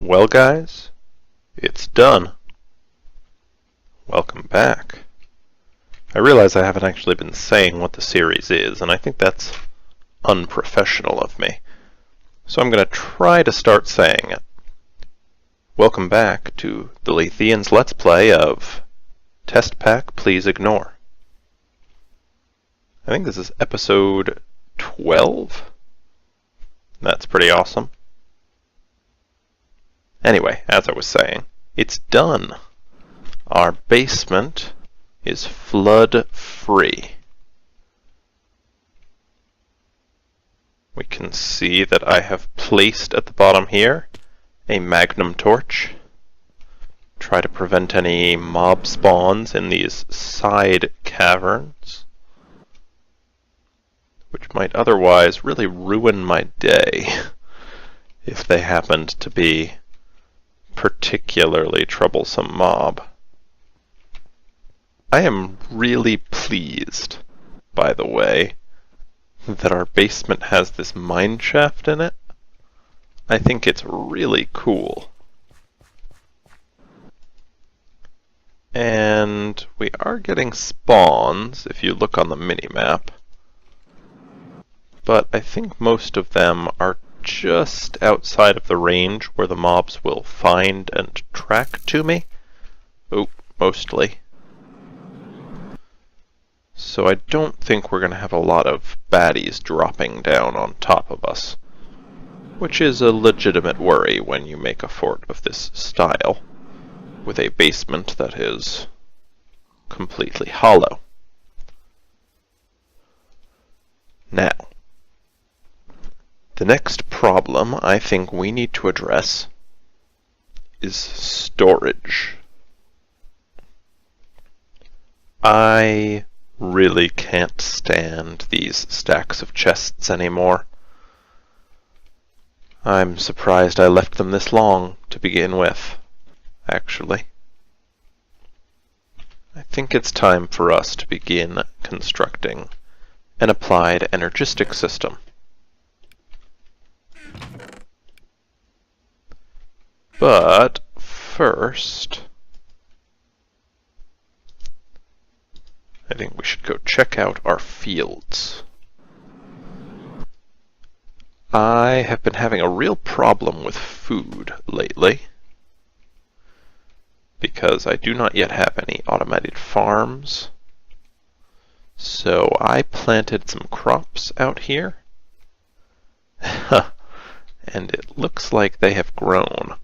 Well, guys, it's done. Welcome back. I realize I haven't actually been saying what the series is, and I think that's unprofessional of me. So I'm going to try to start saying it. Welcome back to the Letheans Let's Play of Test Pack Please Ignore. I think this is episode 12? That's pretty awesome. Anyway, as I was saying, it's done. Our basement is flood-free. We can see that I have placed at the bottom here a magnum torch. Try to prevent any mob spawns in these side caverns, which might otherwise really ruin my day if they happened to be particularly troublesome mob. I am really pleased, by the way, that our basement has this mine shaft in it. I think it's really cool. And we are getting spawns, if you look on the mini-map. But I think most of them are just outside of the range where the mobs will find and track to me. Oh, mostly. So I don't think we're going to have a lot of baddies dropping down on top of us, which is a legitimate worry when you make a fort of this style, with a basement that is completely hollow. Now, the next problem I think we need to address is storage. I really can't stand these stacks of chests anymore. I'm surprised I left them this long to begin with, actually. I think it's time for us to begin constructing an applied energistics system. But first, I think we should go check out our fields. I have been having a real problem with food lately, because I do not yet have any automated farms. So I planted some crops out here, and it looks like they have grown.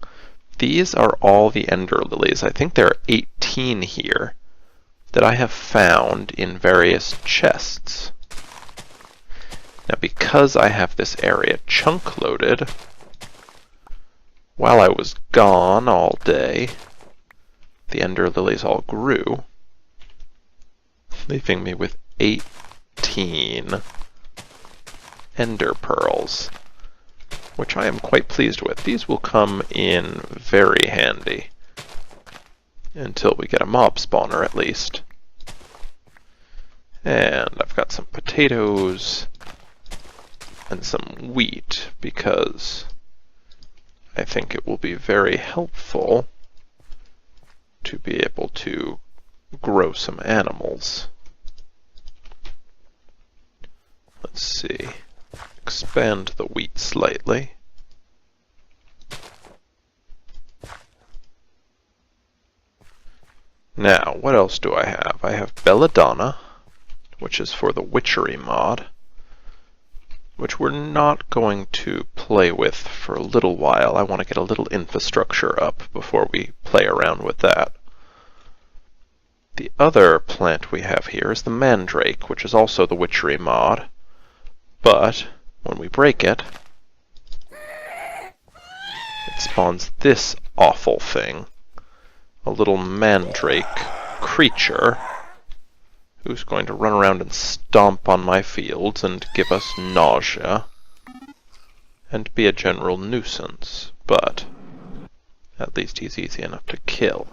These are all the ender lilies. I think there are 18 here that I have found in various chests. Now, because I have this area chunk loaded, while I was gone all day, the ender lilies all grew, leaving me with 18 ender pearls, which I am quite pleased with. These will come in very handy until we get a mob spawner, at least. And I've got some potatoes and some wheat, because I think it will be very helpful to be able to grow some animals. Let's see. Expand the wheat slightly. Now, what else do I have? I have belladonna, which is for the witchery mod, which we're not going to play with for a little while. I want to get a little infrastructure up before we play around with that. The other plant we have here is the mandrake, which is also the witchery mod, but when we break it, it spawns this awful thing, a little mandrake creature who's going to run around and stomp on my fields and give us nausea and be a general nuisance, but at least he's easy enough to kill.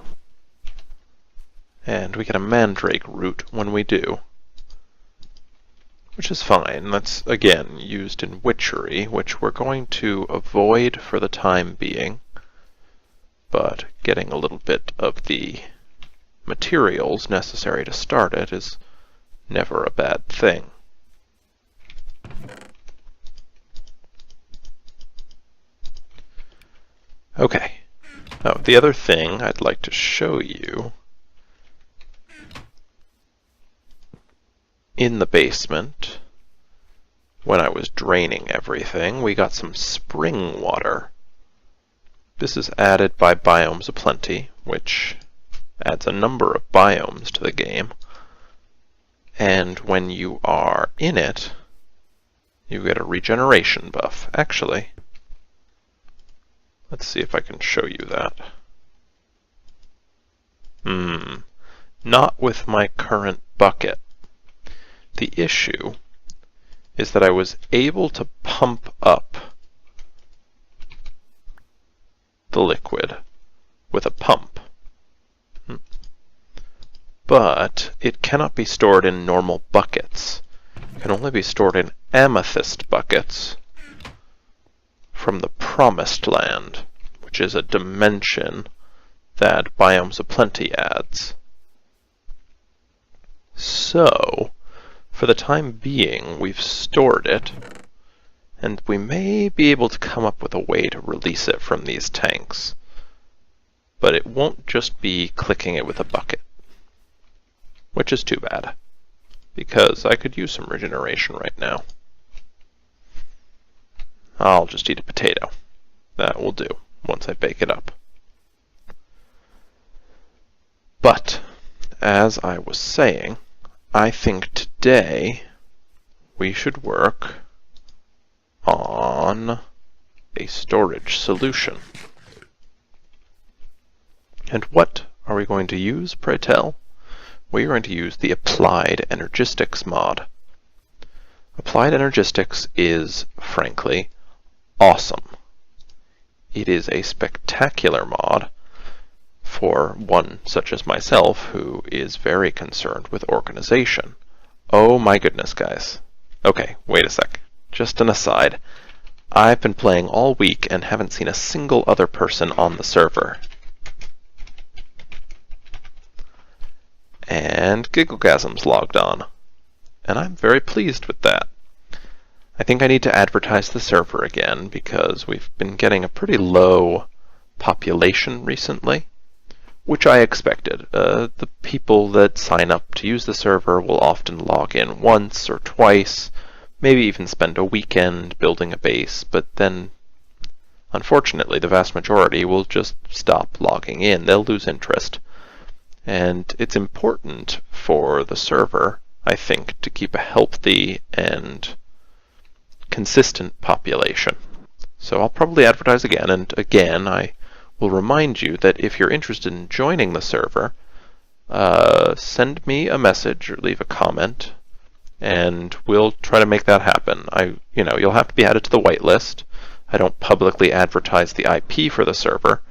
And we get a mandrake root when we do, which is fine. That's, again, used in witchery, which we're going to avoid for the time being, but getting a little bit of the materials necessary to start it is never a bad thing. Okay. Oh, the other thing I'd like to show you, in the basement, when I was draining everything, we got some spring water. This is added by Biomes Aplenty, which adds a number of biomes to the game. And when you are in it, you get a regeneration buff. Actually, let's see if I can show you that. Not with my current bucket. The issue is that I was able to pump up the liquid with a pump, but it cannot be stored in normal buckets. It can only be stored in amethyst buckets from the Promised Land, which is a dimension that Biomes Aplenty adds. So, for the time being, we've stored it, and we may be able to come up with a way to release it from these tanks. But it won't just be clicking it with a bucket, which is too bad, because I could use some regeneration right now. I'll just eat a potato. That will do, once I bake it up. But, as I was saying, I think today we should work on a storage solution. And what are we going to use, pray tell? We are going to use the Applied Energistics mod. Applied Energistics is, frankly, awesome. It is a spectacular mod for one such as myself who is very concerned with organization. Oh my goodness, guys. Okay, wait a sec. Just an aside. I've been playing all week and haven't seen a single other person on the server. And Gigglegasm's logged on. And I'm very pleased with that. I think I need to advertise the server again because we've been getting a pretty low population recently, which I expected. The people that sign up to use the server will often log in once or twice, maybe even spend a weekend building a base, but then, unfortunately, the vast majority will just stop logging in. They'll lose interest. And it's important for the server, I think, to keep a healthy and consistent population. So I'll probably advertise again, and again, I will remind you that if you're interested in joining the server, send me a message or leave a comment, and we'll try to make that happen. You'll have to be added to the whitelist. I don't publicly advertise the IP for the server,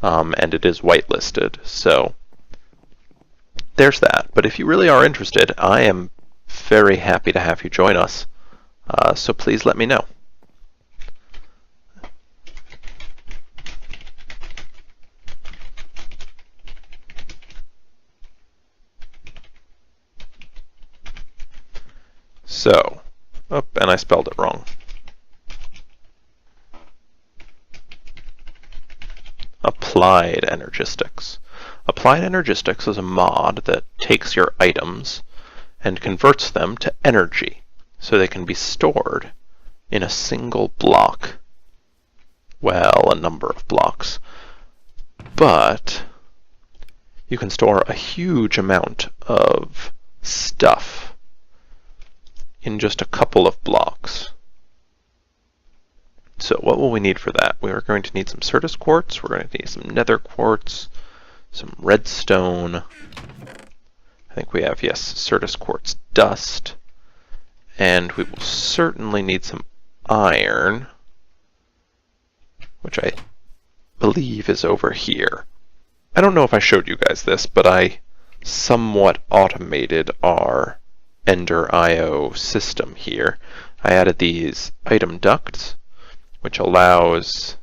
and it is whitelisted, so there's that. But if you really are interested, I am very happy to have you join us, so please let me know. So, and I spelled it wrong. Applied Energistics. Applied Energistics is a mod that takes your items and converts them to energy, so they can be stored in a single block. Well, a number of blocks. But you can store a huge amount of stuff in just a couple of blocks. So what will we need for that? We are going to need some Certus quartz, we're going to need some nether quartz, some redstone. I think we have, yes, Certus quartz dust. And we will certainly need some iron, which I believe is over here. I don't know if I showed you guys this, but I somewhat automated our Ender IO system here. I added these item ducts, which allows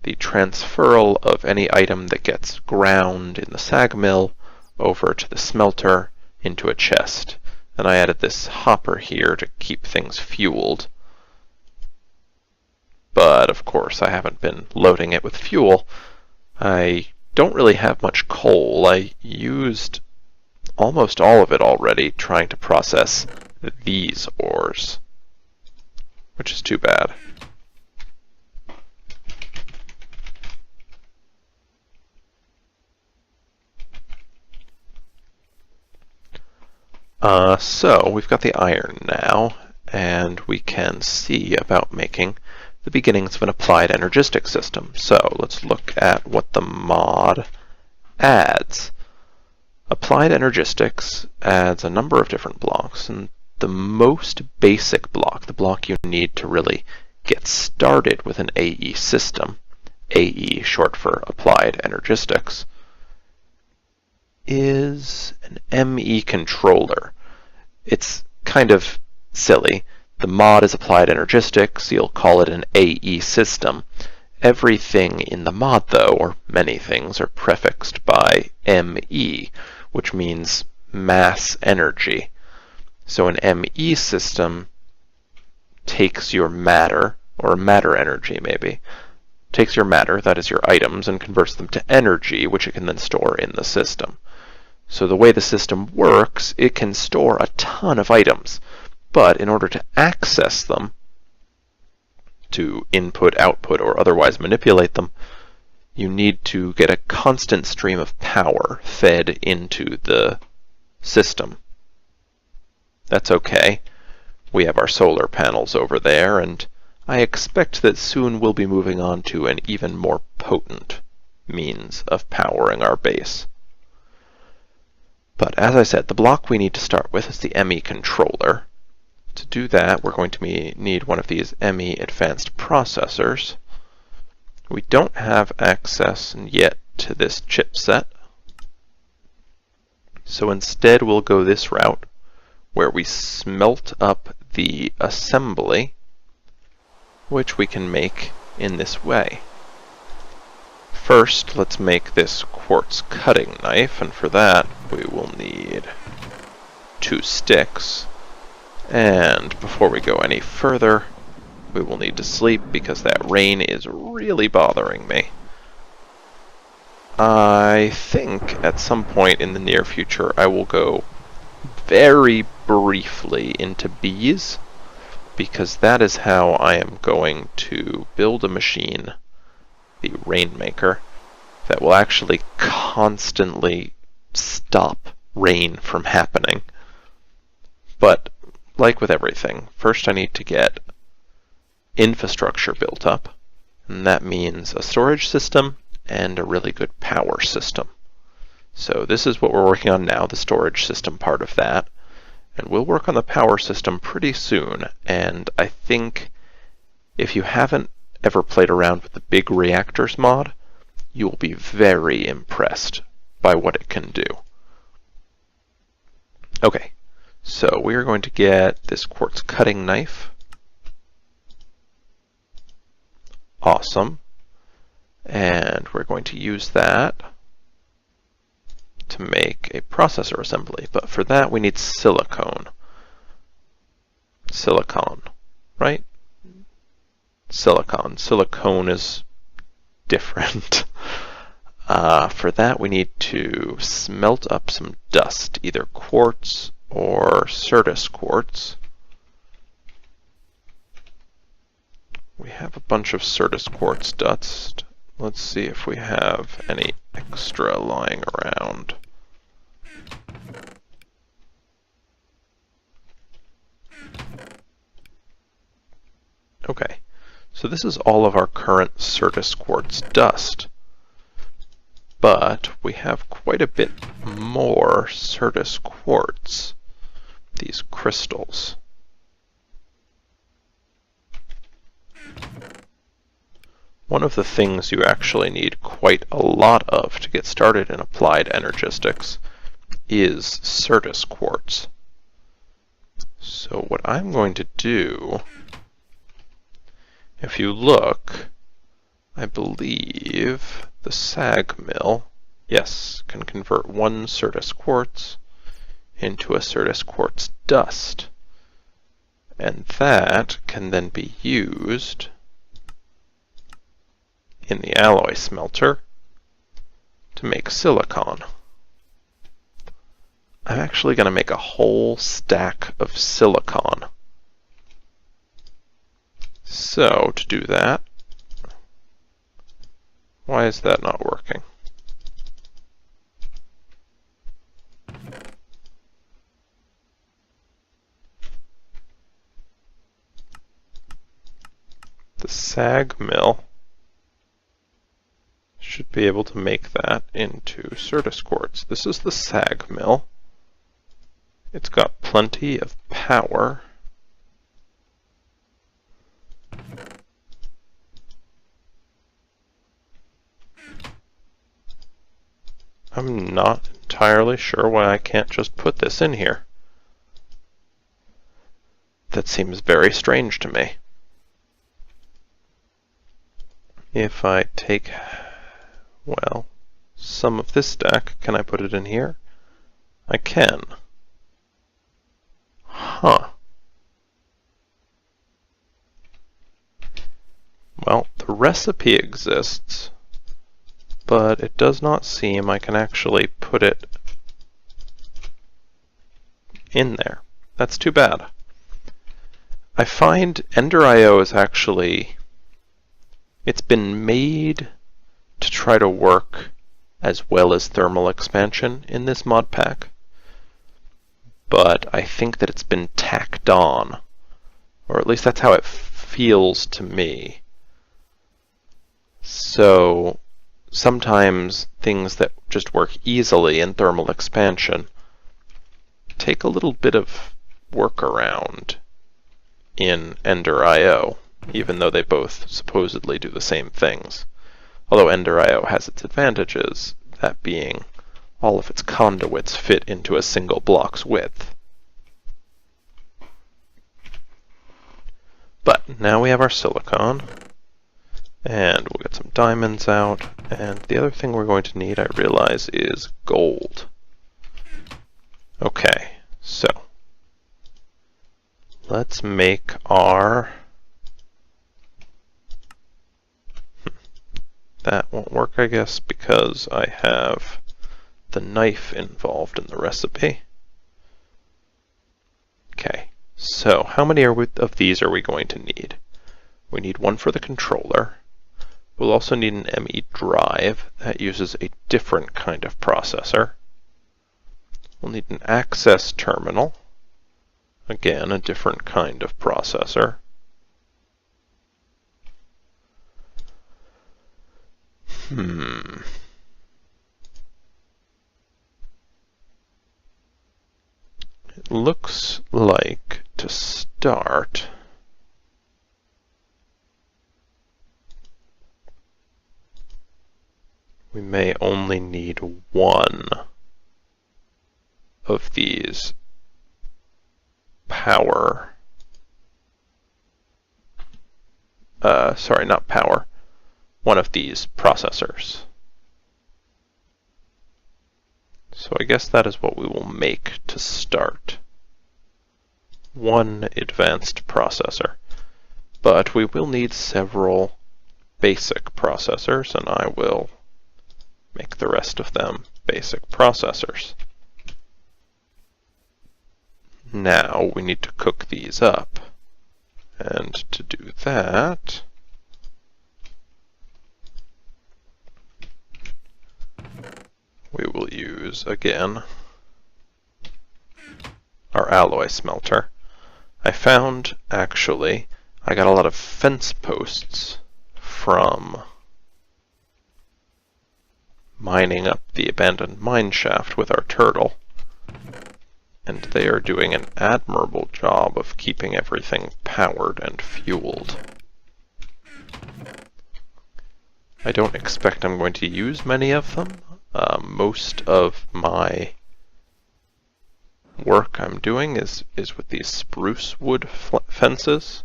the transferal of any item that gets ground in the sag mill over to the smelter into a chest. And I added this hopper here to keep things fueled. But of course I haven't been loading it with fuel. I don't really have much coal. I used almost all of it already trying to process these ores, which is too bad. So we've got the iron now, and we can see about making the beginnings of an applied energistic system. So let's look at what the mod adds. Applied Energistics adds a number of different blocks, and the most basic block, the block you need to really get started with an AE system, AE short for Applied Energistics, is an ME controller. It's kind of silly. The mod is Applied Energistics, you'll call it an AE system. Everything in the mod, though, or many things, are prefixed by ME, which means mass energy. So an ME system takes your matter, or matter energy maybe, takes your matter, that is your items, and converts them to energy, which it can then store in the system. So the way the system works, it can store a ton of items, but in order to access them, to input, output, or otherwise manipulate them, you need to get a constant stream of power fed into the system. That's okay. We have our solar panels over there, and I expect that soon we'll be moving on to an even more potent means of powering our base. But as I said, the block we need to start with is the ME controller. To do that, we're going to need one of these ME advanced processors. We don't have access yet to this chipset, so instead we'll go this route, where we smelt up the assembly, which we can make in this way. First, let's make this quartz cutting knife, and for that we will need 2 sticks. And before we go any further, we will need to sleep because that rain is really bothering me. I think at some point in the near future I will go very briefly into bees, because that is how I am going to build a machine, the Rainmaker, that will actually constantly stop rain from happening. But like with everything, first I need to get infrastructure built up, and that means a storage system and a really good power system. So this is what we're working on now, the storage system part of that, and we'll work on the power system pretty soon. And I think if you haven't ever played around with the Big Reactors mod, you will be very impressed by what it can do. Okay, so we are going to get this quartz cutting knife. Awesome. And we're going to use that to make a processor assembly. But for that we need silicone. Silicon, right? Silicon. Silicone is different. For that we need to smelt up some dust, either quartz or Certus quartz. We have a bunch of Certus quartz dust. Let's see if we have any extra lying around. Okay, so this is all of our current Certus quartz dust. But we have quite a bit more Certus quartz, these crystals. One of the things you actually need quite a lot of to get started in Applied Energistics is Certus quartz. So what I'm going to do, if you look, I believe the sag mill, yes, can convert one Certus quartz into a Certus quartz dust. And that can then be used in the alloy smelter to make silicon. I'm actually going to make a whole stack of silicon. So, to do that, why is that not working? The sag mill should be able to make that into Certus quartz. This is the sag mill. It's got plenty of power. I'm not entirely sure why I can't just put this in here. That seems very strange to me. If I take, well, some of this stack, can I put it in here? I can. Huh. Well, the recipe exists, but it does not seem I can actually put it in there. That's too bad. I find Ender.io is actually, it's been made to try to work as well as thermal expansion in this mod pack, but I think that it's been tacked on, or at least that's how it feels to me. So sometimes things that just work easily in thermal expansion take a little bit of workaround in Ender.io, even though they both supposedly do the same things. Although Ender.io has its advantages, that being all of its conduits fit into a single block's width. But now we have our silicon, and we'll get some diamonds out, and the other thing we're going to need, I realize, is gold. Okay, so let's make our... That won't work, I guess, because I have the knife involved in the recipe. Okay, so how many of these are we going to need? We need one for the controller. We'll also need an ME drive that uses a different kind of processor. We'll need an access terminal. Again, a different kind of processor. It looks like, to start, we may only need one of these power, sorry, not power, one of these processors. So I guess that is what we will make to start. One advanced processor. But we will need several basic processors, and I will make the rest of them basic processors. Now we need to cook these up. And to do that, we will use, again, our alloy smelter. I found, actually, I got a lot of fence posts from mining up the abandoned mine shaft with our turtle. And they are doing an admirable job of keeping everything powered and fueled. I don't expect I'm going to use many of them. Most of my work I'm doing is with these spruce wood fences,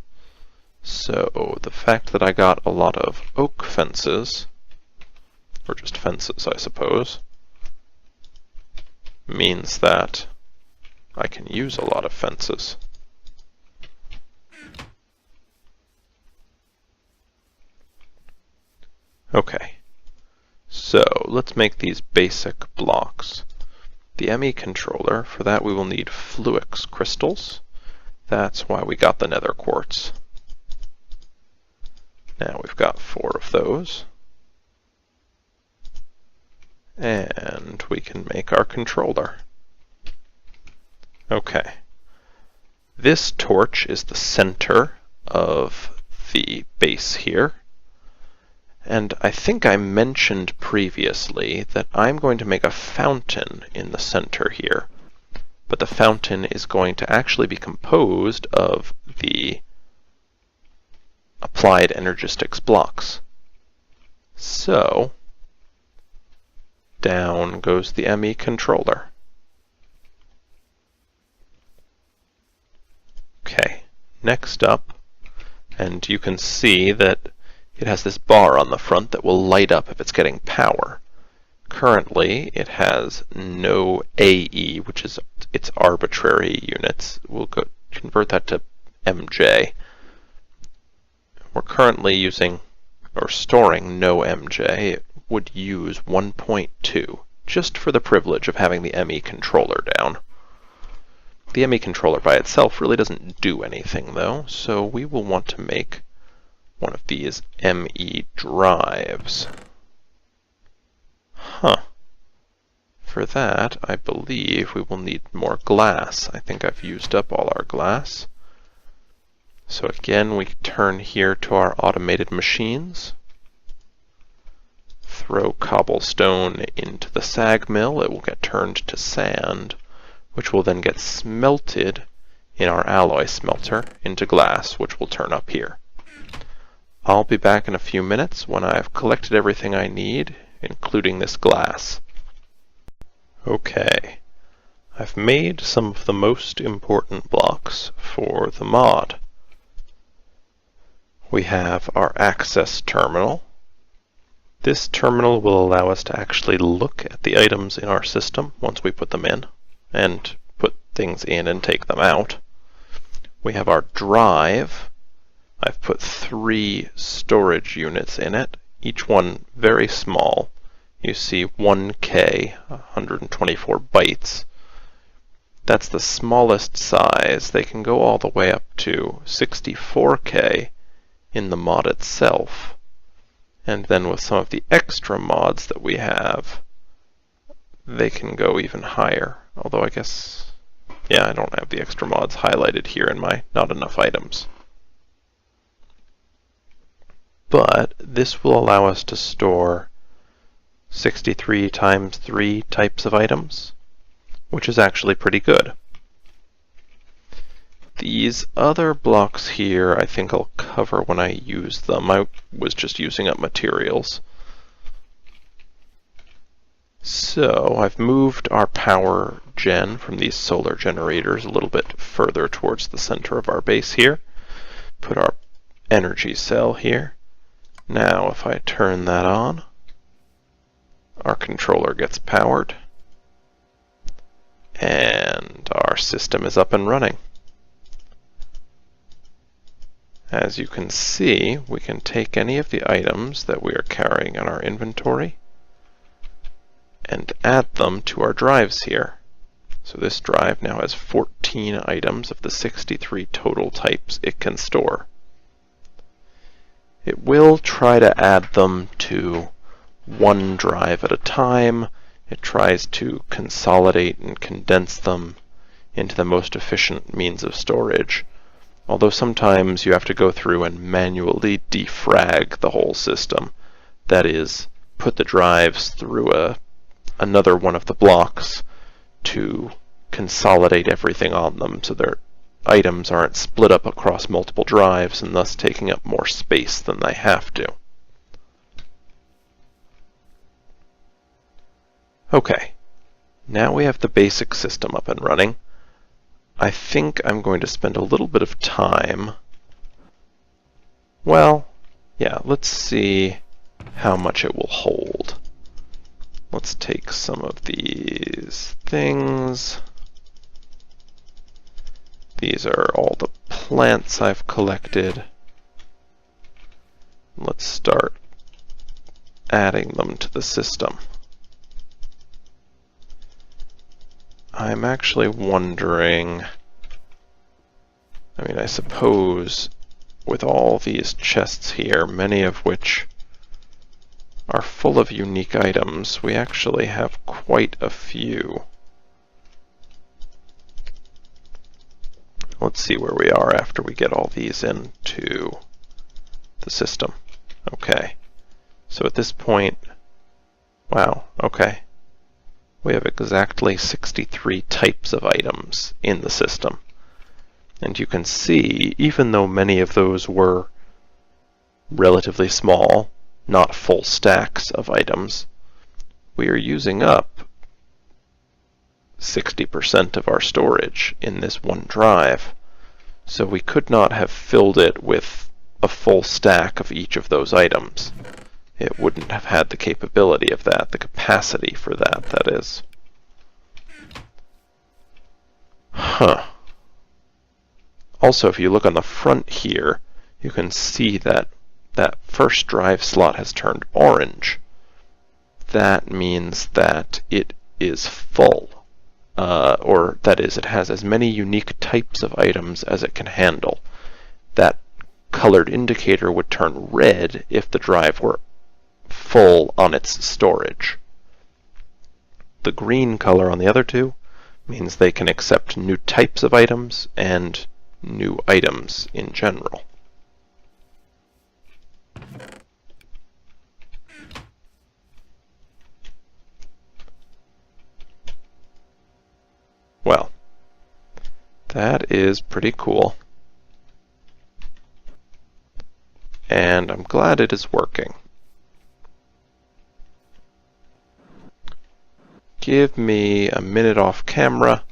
So the fact that I got a lot of oak fences, or just fences I suppose, means that I can use a lot of fences. Okay, so let's make these basic blocks. The ME controller, for that we will need Fluix crystals. That's why we got the nether quartz. Now we've got 4 of those. And we can make our controller. Okay. This torch is the center of the base here. And I think I mentioned previously that I'm going to make a fountain in the center here. But the fountain is going to actually be composed of the Applied Energistics blocks. So, down goes the ME controller. Okay, next up, and you can see that it has this bar on the front that will light up if it's getting power. Currently, it has no AE, which is its arbitrary units. We'll convert that to MJ. We're currently using, or storing, no MJ. It would use 1.2, just for the privilege of having the ME controller down. The ME controller by itself really doesn't do anything, though, so we will want to make one of these ME drives. For that, I believe we will need more glass. I think I've used up all our glass. So again, we turn here to our automated machines. Throw cobblestone into the sag mill. It will get turned to sand, which will then get smelted in our alloy smelter into glass, which will turn up here. I'll be back in a few minutes when I've collected everything I need, including this glass. Okay, I've made some of the most important blocks for the mod. We have our access terminal. This terminal will allow us to actually look at the items in our system once we put them in, and put things in and take them out. We have our drive. I've put 3 storage units in it, each one very small. You see 1K, 124 bytes. That's the smallest size. They can go all the way up to 64K in the mod itself. And then with some of the extra mods that we have, they can go even higher. Although I guess, yeah, I don't have the extra mods highlighted here in my not enough items. But this will allow us to store 63 times 3 types of items, which is actually pretty good. These other blocks here I think I'll cover when I use them. I was just using up materials. So I've moved our power gen from these solar generators a little bit further towards the center of our base here. Put our energy cell here. Now if I turn that on, our controller gets powered, and our system is up and running. As you can see, we can take any of the items that we are carrying in our inventory and add them to our drives here. So this drive now has 14 items of the 63 total types it can store. It will try to add them to one drive at a time. It tries to consolidate and condense them into the most efficient means of storage. Although sometimes you have to go through and manually defrag the whole system. That is, put the drives through another one of the blocks to consolidate everything on them so their items aren't split up across multiple drives and thus taking up more space than they have to. Okay, now we have the basic system up and running. I think I'm going to spend a little bit of time Well, yeah, let's see how much it will hold. Let's take some of these things. These are all the plants I've collected. Let's start adding them to the system. I'm actually wondering, I suppose with all these chests here, many of which are full of unique items, we actually have quite a few. Let's see where we are after we get all these into the system. Okay, so at this point, wow, okay. We have exactly 63 types of items in the system. And you can see, even though many of those were relatively small, not full stacks of items, we are using up 60% of our storage in this one drive. So we could not have filled it with a full stack of each of those items. It wouldn't have had the capability of that, the capacity for that, that is. Huh. Also, if you look on the front here, you can see that that first drive slot has turned orange. That means that it is full. Or that is, it has as many unique types of items as it can handle. That colored indicator would turn red if the drive were full on its storage. The green color on the other two means they can accept new types of items and new items in general. Well, that is pretty cool. And I'm glad it is working. Give me a minute off camera,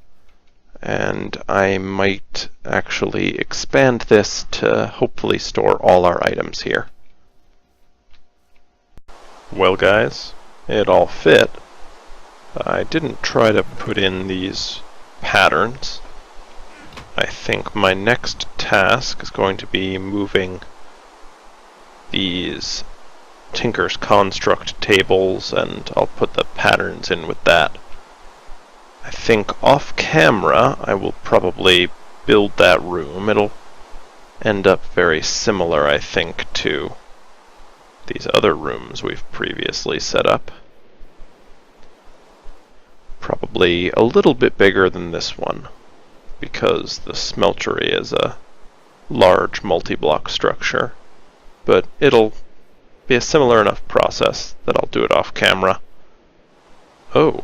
and I might actually expand this to hopefully store all our items here. Well guys, it all fit. I didn't try to put in these patterns. I think my next task is going to be moving these Tinker's Construct tables, and I'll put the patterns in with that. I think off camera I will probably build that room. It'll end up very similar, I think, to these other rooms we've previously set up. Probably a little bit bigger than this one, because the smeltery is a large multi-block structure, but it'll be a similar enough process that I'll do it off camera. Oh.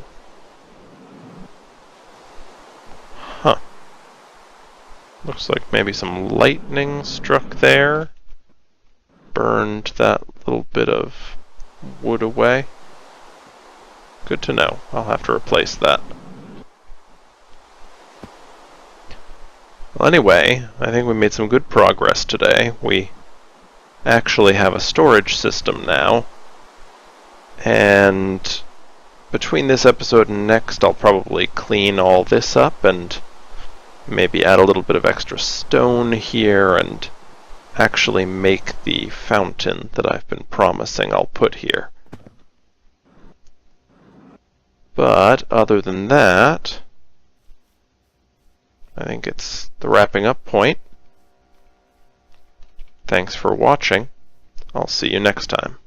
Huh. Looks like maybe some lightning struck there. Burned that little bit of wood away. Good to know. I'll have to replace that. Well, anyway, I think we made some good progress today. We actually have a storage system now, and between this episode and next I'll probably clean all this up and maybe add a little bit of extra stone here and actually make the fountain that I've been promising I'll put here. But other than that, I think it's the wrapping up point. Thanks for watching. I'll see you next time.